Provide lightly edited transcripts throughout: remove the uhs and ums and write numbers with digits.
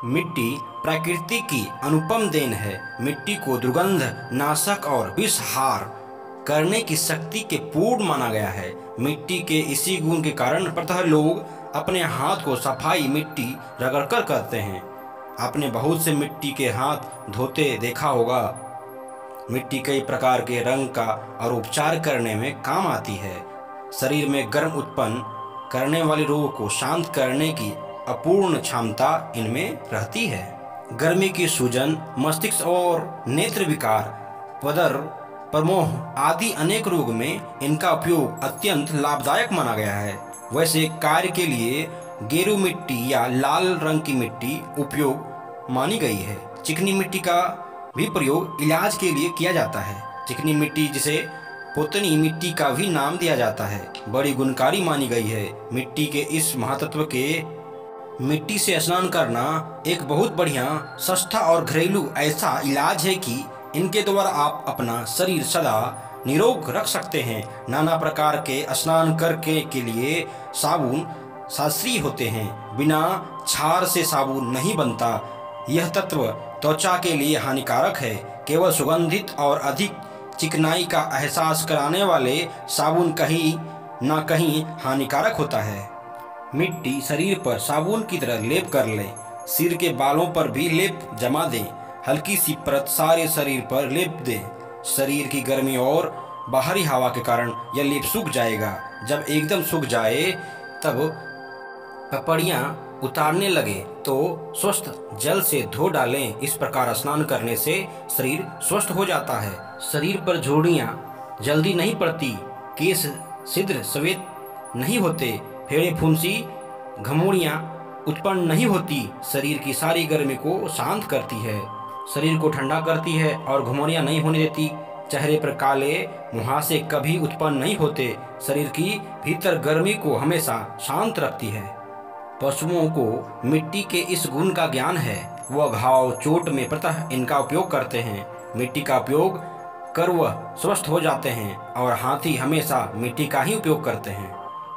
मिट्टी प्रकृति की अनुपम देन है। मिट्टी को दुर्गंध नाशक और विषहार करने की शक्ति के पूर्ण माना गया है। मिट्टी के इसी गुण के कारण प्रायः लोग अपने हाथ को सफाई मिट्टी रगड़कर करते हैं। आपने बहुत से मिट्टी के हाथ धोते देखा होगा। मिट्टी कई प्रकार के रंग का और उपचार करने में काम आती है। शरीर में गर्म उत्पन्न करने वाले रोग को शांत करने की अपूर्ण क्षमता इनमें रहती है। गर्मी की सूजन, मस्तिष्क और नेत्र विकार, पदर प्रमोह आदि अनेक रोग में इनका उपयोग अत्यंत लाभदायक माना गया है। वैसे कार्य के लिए गेरू मिट्टी या लाल रंग की मिट्टी उपयोग मानी गई है। चिकनी मिट्टी का भी प्रयोग इलाज के लिए किया जाता है। चिकनी मिट्टी, जिसे पोतनी मिट्टी का भी नाम दिया जाता है, बड़ी गुणकारी मानी गई है। मिट्टी के इस महत्व के मिट्टी से स्नान करना एक बहुत बढ़िया, सस्ता और घरेलू ऐसा इलाज है कि इनके द्वारा आप अपना शरीर सदा निरोग रख सकते हैं। नाना प्रकार के स्नान करके के लिए साबुन शास्त्रीय होते हैं। बिना क्षार से साबुन नहीं बनता। यह तत्व त्वचा के लिए हानिकारक है। केवल सुगंधित और अधिक चिकनाई का एहसास कराने वाले साबुन कहीं न कहीं हानिकारक होता है। मिट्टी शरीर पर साबुन की तरह लेप कर लें। सिर के बालों पर भी लेप जमा दें। हल्की सी परत सारे शरीर पर लेप दें। शरीर की गर्मी और बाहरी हवा के कारण यह लेप सूख जाएगा। जब एकदम सूख जाए तब पपड़ियाँ उतारने लगे तो स्वस्थ जल से धो डालें। इस प्रकार स्नान करने से शरीर स्वस्थ हो जाता है। शरीर पर झुर्रियाँ जल्दी नहीं पड़ती, केश छिद्र सफेद नहीं होते, फेड़े फुंसी घमौड़ियाँ उत्पन्न नहीं होती। शरीर की सारी गर्मी को शांत करती है, शरीर को ठंडा करती है और घमौड़ियाँ नहीं होने देती। चेहरे पर काले मुहासे कभी उत्पन्न नहीं होते। शरीर की भीतर गर्मी को हमेशा शांत रखती है। पशुओं को मिट्टी के इस गुण का ज्ञान है। वह घाव चोट में प्रायः इनका उपयोग करते हैं। मिट्टी का उपयोग कर वह स्वस्थ हो जाते हैं और हाथी हमेशा मिट्टी का ही उपयोग करते हैं।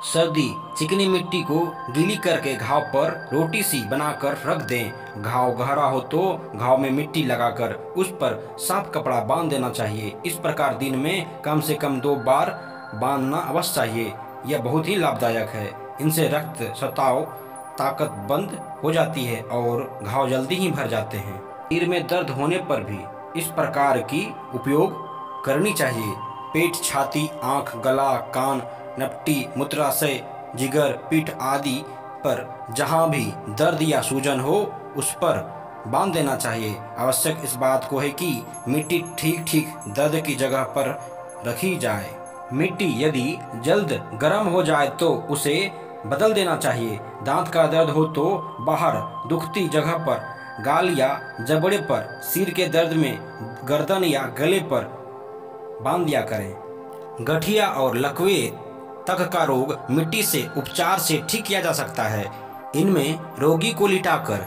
सर्दी, चिकनी मिट्टी को गीली करके घाव पर रोटी सी बनाकर रख दें। घाव गहरा हो तो घाव में मिट्टी लगाकर उस पर साफ कपड़ा बांध देना चाहिए। इस प्रकार दिन में कम से कम 2 बार बांधना अवश्य चाहिए। यह बहुत ही लाभदायक है। इनसे रक्त स्राव ताकत बंद हो जाती है और घाव जल्दी ही भर जाते हैं। शरीर में दर्द होने पर भी इस प्रकार की उपयोग करनी चाहिए। पेट, छाती, आँख, गला, कान, नपटी, मूत्राशय, जिगर, पीठ आदि पर जहाँ भी दर्द या सूजन हो उस पर बांध देना चाहिए। आवश्यक इस बात को है कि मिट्टी ठीक ठीक दर्द की जगह पर रखी जाए। मिट्टी यदि जल्द गर्म हो जाए तो उसे बदल देना चाहिए। दांत का दर्द हो तो बाहर दुखती जगह पर, गाल या जबड़े पर, सिर के दर्द में गर्दन या गले पर बांध दिया करें। गठिया और लकवे तक का रोग मिट्टी से उपचार से ठीक किया जा सकता है। इनमें रोगी को लिटाकर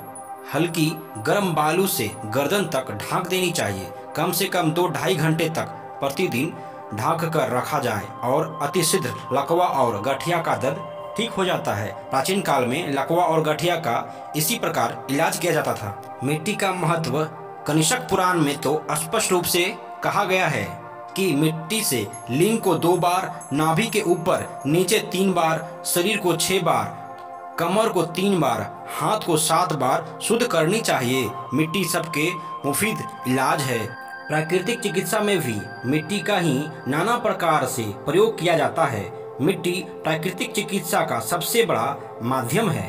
हल्की गर्म बालू से गर्दन तक ढांक देनी चाहिए। कम से कम 2-2.5 घंटे तक प्रतिदिन ढांक कर रखा जाए और अतिशीघ्र लकवा और गठिया का दर्द ठीक हो जाता है। प्राचीन काल में लकवा और गठिया का इसी प्रकार इलाज किया जाता था। मिट्टी का महत्व कनिष्क पुराण में तो स्पष्ट रूप से कहा गया है कि मिट्टी से लिंग को 2 बार, नाभि के ऊपर नीचे 3 बार, शरीर को 6 बार, कमर को 3 बार, हाथ को 7 बार शुद्ध करनी चाहिए। मिट्टी सबके मुफीद इलाज है। प्राकृतिक चिकित्सा में भी मिट्टी का ही नाना प्रकार से प्रयोग किया जाता है। मिट्टी प्राकृतिक चिकित्सा का सबसे बड़ा माध्यम है।